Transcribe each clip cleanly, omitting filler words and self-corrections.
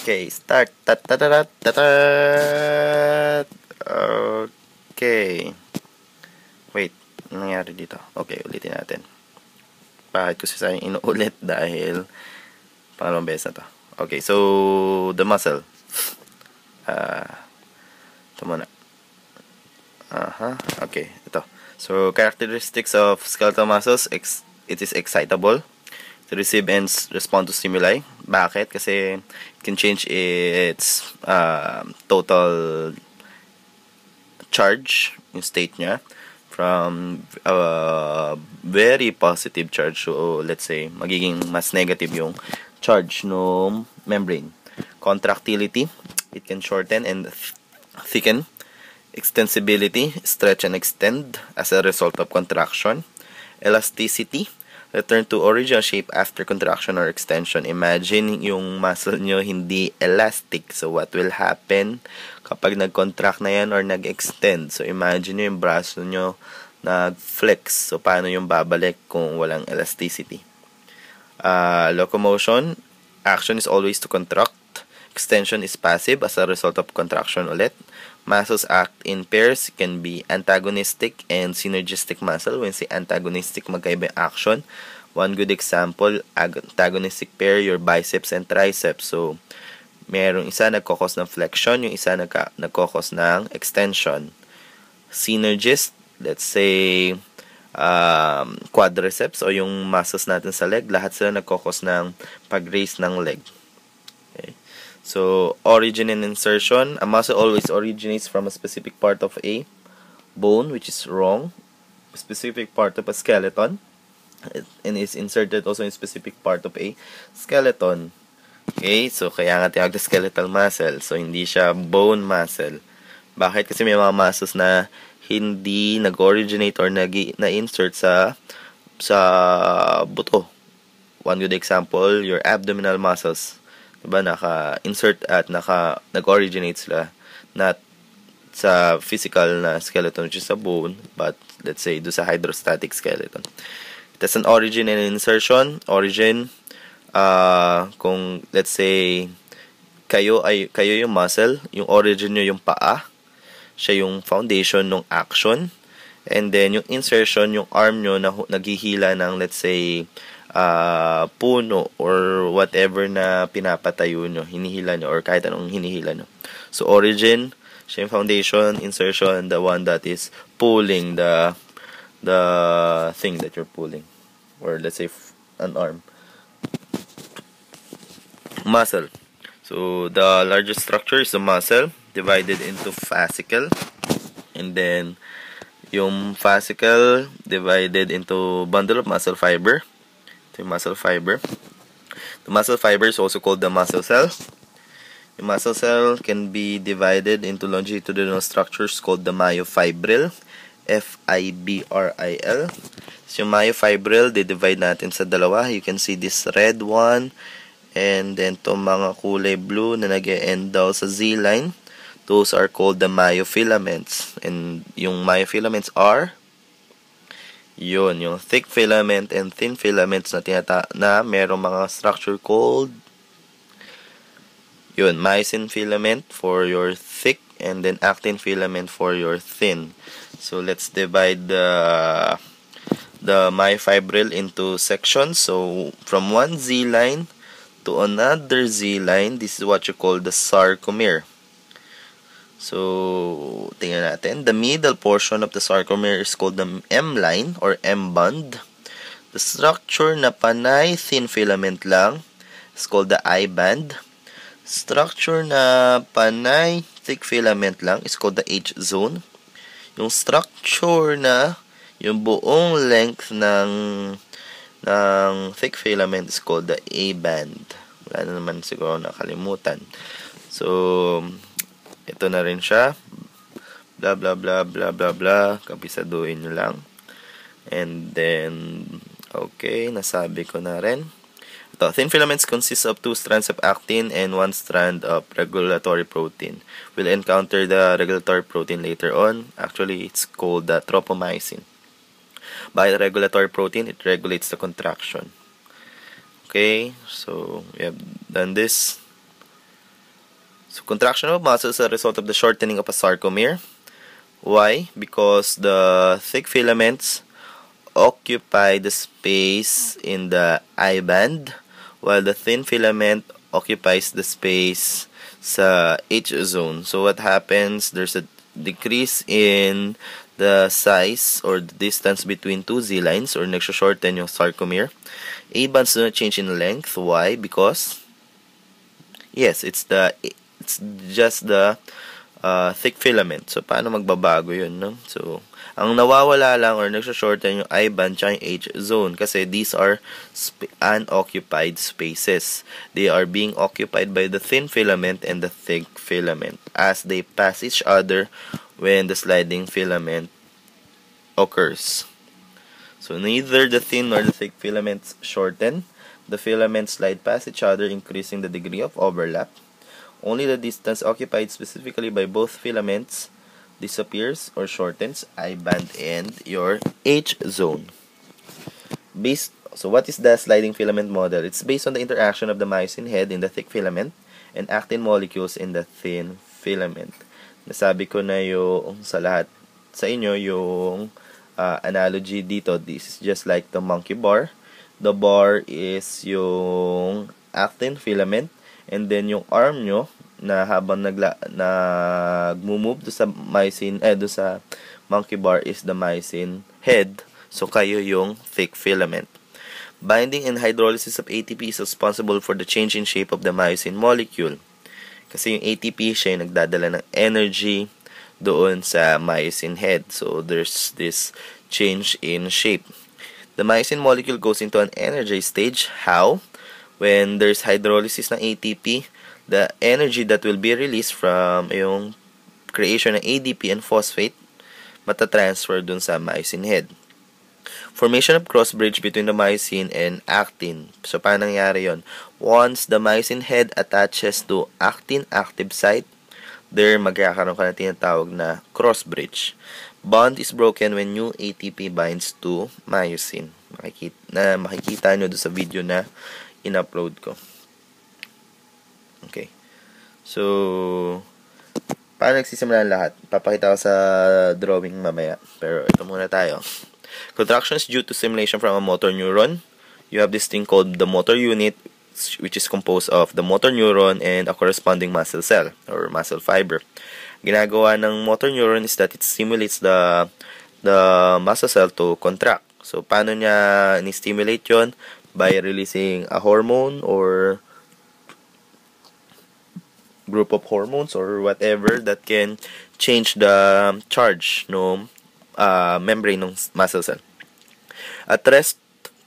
Okay, start. Tat. Okay. Wait, anong nangyari dito? Okay, ulitin natin. Bakit ko sayang inuulit? Dahil pangalawang beses na to. Okay, so the muscle. Ito muna. Okay, ito. So, characteristics of skeletal muscles, it is excitable to receive and respond to stimuli. Bakit? Kasi it can change its total charge, yung state niya, from very positive charge to, let's say, magiging mas negative yung charge no membrane. Contractility, it can shorten and thicken. Extensibility, stretch and extend as a result of contraction. Elasticity, return to original shape after contraction or extension. Imagine yung muscle nyo hindi elastic. So, what will happen kapag nag-contract na yan or nag-extend? So, imagine nyo yung braso nyo nag-flex. So, paano yung babalik kung walang elasticity? Locomotion, action is always to contract. Extension is passive as a result of contraction ulit. Muscles act in pairs, can be antagonistic and synergistic muscle. When say antagonistic, magkaiba yung action. One good example, antagonistic pair, your biceps and triceps. So, merong isa nagkokos ng flexion, yung isa nagkokos ng extension. Synergist, let's say, quadriceps o yung muscles natin sa leg, lahat sila nagkokos ng pag-raise ng leg. Okay. So, origin and insertion. A muscle always originates from a specific part of a bone, which is wrong. A specific part of a skeleton. And is inserted also in a specific part of a skeleton. Okay, so kaya nga tinawag na skeletal muscle. So, hindi siya bone muscle. Bakit? Kasi may mga muscles na hindi nag-originate or na-insert sa buto. One good example, your abdominal muscles. Diba, naka-insert at nag-originate sila, not sa physical na skeleton which is sa bone, but let's say do sa hydrostatic skeleton. It has an origin and insertion. Origin, kung let's say kayo yung muscle, yung origin nyo yung paa, siya yung foundation ng action, and then yung insertion, yung arm nyo na naghihila ng let's say puno or whatever na pinapatayo nyo, hinihila nyo, or kahit anong hinihila nyo. So, origin, siya yung foundation. Insertion, the one that is pulling the thing that you're pulling, or let's say an arm. Muscle. So, the largest structure is the muscle, divided into fascicle, and then yung fascicle divided into bundle of muscle fiber. Ito yung muscle fiber. The muscle fiber is also called the muscle cell. The muscle cell can be divided into longitudinal structures called the myofibril. F-I-B-R-I-L. So, yung myofibril, divide natin sa dalawa. You can see this red one, and then itong mga kulay blue na nag-e-end daw sa Z-line. Those are called the myofilaments. And yung myofilaments are yun, yung thick filament and thin filaments na merong mga structure called yun, myosin filament for your thick and then actin filament for your thin. So, let's divide the myofibril into sections. So, from one Z-line to another Z-line, this is what you call the sarcomere. So, tingnan natin. The middle portion of the sarcomere is called the M-line or M-band. The structure na panay thin filament lang is called the I-band. Structure na panay thick filament lang is called the H-zone. Yung structure na yung buong length ng thick filament is called the A-band. Wala na naman siguro nakalimutan. So, ito na rin siya. Blah, blah, blah, blah, blah, blah. Kapisaduhin nyo lang. And then, okay, nasabi ko na rin. Ito, thin filaments consist of 2 strands of actin and 1 strand of regulatory protein. We'll encounter the regulatory protein later on. Actually, it's called the tropomyosin. By the regulatory protein, it regulates the contraction. Okay, so we have done this. So contraction of muscle is a result of the shortening of a sarcomere. Why? Because the thick filaments occupy the space in the I band, while the thin filament occupies the space sa H zone. So what happens, there's a decrease in the size or the distance between two Z lines, or nagsho-shorten yung sarcomere. A bands do not change in length. Why? Because yes, it's just the thick filament. So paano magbabago yun, no? So ang nawawala lang or nagsho-shorten yung I band tsaka yung H zone, kasi these are unoccupied spaces. They are being occupied by the thin filament and the thick filament as they pass each other when the sliding filament occurs. So neither the thin nor the thick filaments shorten. The filaments slide past each other, increasing the degree of overlap. Only the distance occupied specifically by both filaments disappears or shortens I band and your H zone. So what is the sliding filament model? It's based on the interaction of the myosin head in the thick filament and actin molecules in the thin filament. Nasabi ko na yung sa lahat sa inyo yung analogy dito. This is just like the monkey bar. The bar is yung actin filament, and then yung arm nyo na habang nagmo-move do sa myosin, do sa monkey bar is the myosin head. So kayo yung thick filament. Binding and hydrolysis of ATP is responsible for the change in shape of the myosin molecule. Kasi yung ATP siya yung nagdadala ng energy doon sa myosin head. So there's this change in shape. The myosin molecule goes into an energized stage. How? When there's hydrolysis ng ATP, the energy that will be released from yung creation ng ADP and phosphate matatransfer dun sa myosin head. Formation of cross bridge between the myosin and actin. So paano nangyari yon? Once the myosin head attaches to actin active site, there magkakaroon ka na tinatawag na cross bridge. Bond is broken when new ATP binds to myosin. Makikita nyo doon sa video na in-upload ko. Okay. So, paano nagsisimula ang lahat? Papakita ko sa drawing mamaya. Pero ito muna tayo. Contraction is due to stimulation from a motor neuron. You have this thing called the motor unit, which is composed of the motor neuron and a corresponding muscle cell or muscle fiber. Ginagawa ng motor neuron is that it stimulates the muscle cell to contract. So, paano niya ni-stimulate yon? By releasing a hormone or group of hormones or whatever that can change the charge no membrane ng muscle cell. At rest,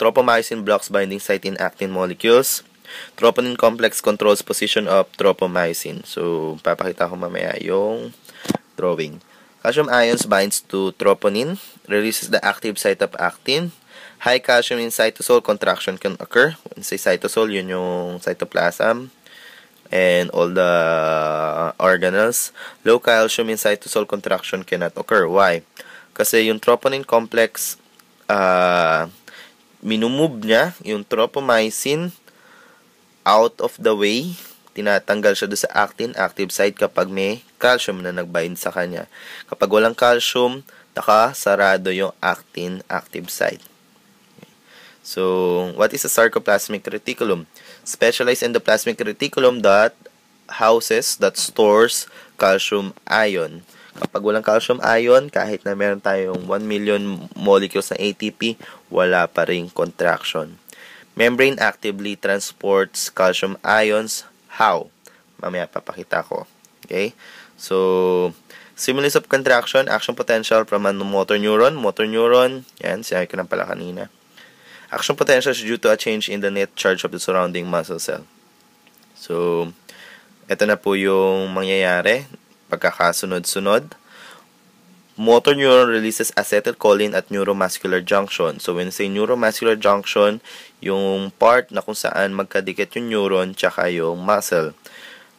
tropomyosin blocks binding site in actin molecules. Troponin complex controls position of tropomyosin. So, papakita ko mamaya yung drawing. Calcium ions binds to troponin, releases the active site of actin. High calcium in cytosol contraction can occur. When say cytosol, yun yung cytoplasm and all the organelles. Low calcium in cytosol contraction cannot occur. Why? Kasi yung troponin complex, minumove niya yung tropomyosin out of the way. Tinatanggal siya doon sa actin active site kapag may calcium na nagbind sa kanya. Kapag walang calcium, nakasarado yung actin active site. So, what is a sarcoplasmic reticulum? Specialized endoplasmic reticulum that stores calcium ion. Kapag walang calcium ion, kahit na meron tayong 1 million molecules ng ATP, wala pa ring contraction. Membrane actively transports calcium ions. How? Mamaya papakita ko. Okay? So, stimulus of contraction, action potential from a motor neuron. Motor neuron, yan, sinabi ko na pala kanina. Action potential is due to a change in the net charge of the surrounding muscle cell. So, ito na po yung mangyayari pagkakasunod-sunod. Motor neuron releases acetylcholine at neuromuscular junction. So, when say neuromuscular junction, yung part na kung saan magkadikit yung neuron tsaka yung muscle.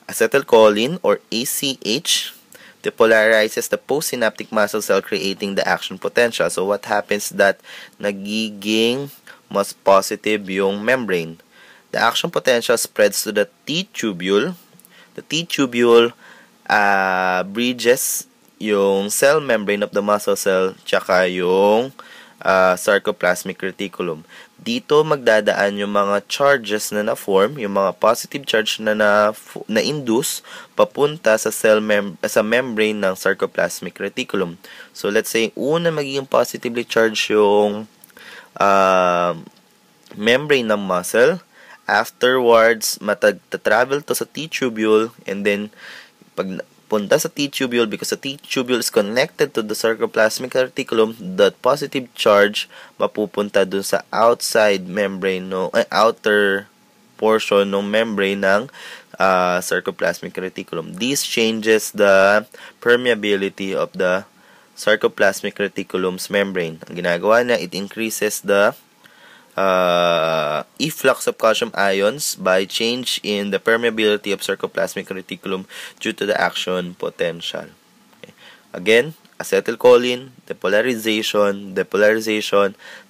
Acetylcholine or ACH depolarizes the postsynaptic muscle cell, creating the action potential. So, what happens that nagiging mas positive yung membrane. The action potential spreads to the T-tubule. The T-tubule bridges yung cell membrane of the muscle cell tsaka yung sarcoplasmic reticulum. Dito magdadaan yung mga charges na na-form, yung mga positive charge na na-induce papunta sa sa membrane ng sarcoplasmic reticulum. So let's say una magiging positively charged yung membrane ng muscle. Afterwards, travel to sa T-tubule, and then pag punta sa T-tubule, because the T-tubule is connected to the sarcoplasmic reticulum, that positive charge mapupunta dun sa outside membrane, outer portion ng membrane ng sarcoplasmic reticulum. This changes the permeability of the sarcoplasmic reticulum's membrane. Ang ginagawa niya, it increases the efflux of calcium ions by change in the permeability of sarcoplasmic reticulum due to the action potential. Okay. Again, acetylcholine, depolarization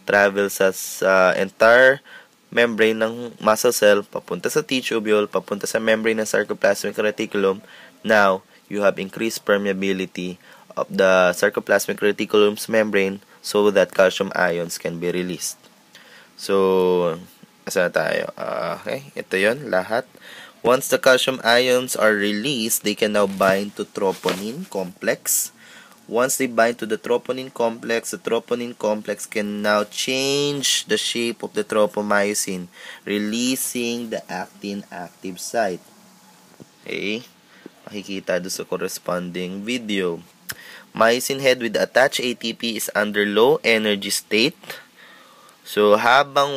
travels sa entire membrane ng muscle cell, papunta sa T-tubule, papunta sa membrane ng sarcoplasmic reticulum. Now, you have increased permeability of the sarcoplasmic reticulum's membrane so that calcium ions can be released. So, asa na tayo? Okay, ito yon lahat. Once the calcium ions are released, they can now bind to troponin complex. Once they bind to the troponin complex can now change the shape of the tropomyosin, releasing the actin active site. Okay, makikita doon sa corresponding video. Myosin head with attached ATP is under low energy state. So, habang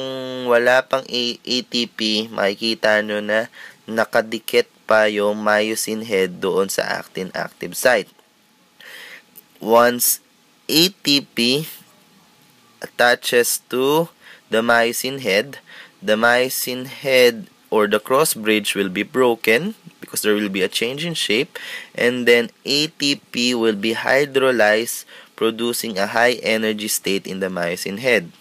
wala pang ATP, makikita nyo na nakadikit pa yung myosin head doon sa actin active site. Once ATP attaches to the myosin head or the cross bridge will be broken because there will be a change in shape, and then ATP will be hydrolyzed, producing a high energy state in the myosin head.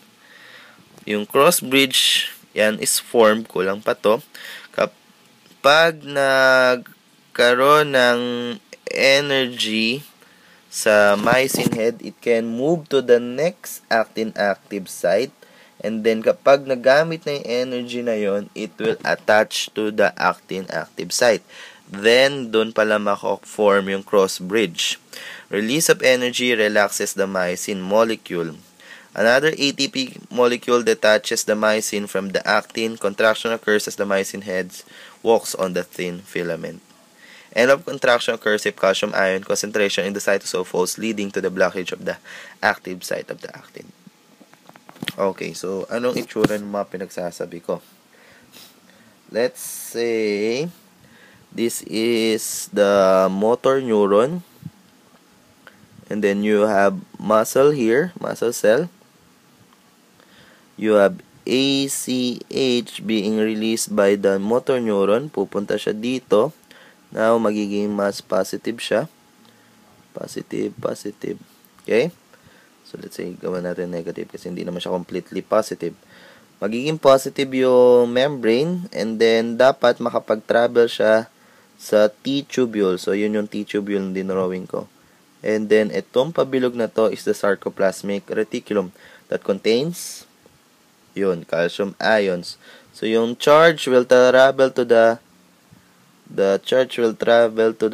Yung cross bridge, yan is formed, kulang pa to, kapag nagkaroon ng energy sa myosin head, it can move to the next actin active site, and then kapag nagamit na yung energy na yon, it will attach to the actin active site. Then, doon pala mako-form yung cross bridge. Release of energy relaxes the myosin molecule. Another ATP molecule detaches the myosin from the actin. Contraction occurs as the myosin head walks on the thin filament. End of contraction occurs if calcium ion concentration in the cytosol falls, leading to the blockage of the active site of the actin. Okay, so anong itsura ng mga pinagsasabi ko? Let's say this is the motor neuron, and then you have muscle here, muscle cell. You have ACH being released by the motor neuron. Pupunta siya dito. Now, magiging mas positive siya. Positive. Okay? So, let's say, gawin natin negative kasi hindi naman siya completely positive. Magiging positive yung membrane, and then, dapat makapag-travel siya sa T-tubule. So, yun yung T-tubule na dinrawing ko. And then, itong pabilog na to is the sarcoplasmic reticulum that contains calcium ions. So, yung charge will travel to the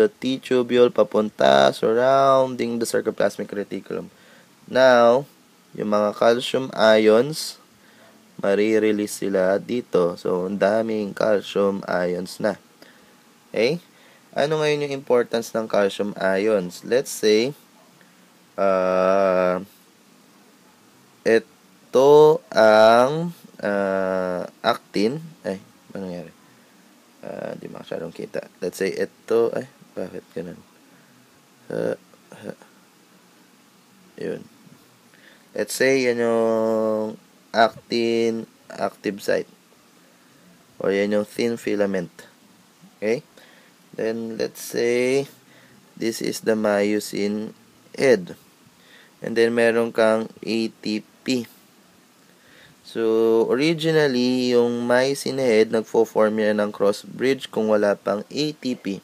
T-tubule papunta surrounding the sarcoplasmic reticulum. Now, yung mga calcium ions, marirelease sila dito. So, ang daming calcium ions na. Okay? Ano ngayon yung importance ng calcium ions? Let's say, ito ang actin. Ano nangyari? Di masyadong kita. Let's say ito, bakit ganun? Yun. Let's say yan yung actin active site, or yan yung thin filament. Okay? Then let's say this is the myosin head, and then meron kang ATP. So, originally, yung myosin head, nagfo-form yan ng cross bridge kung wala pang ATP.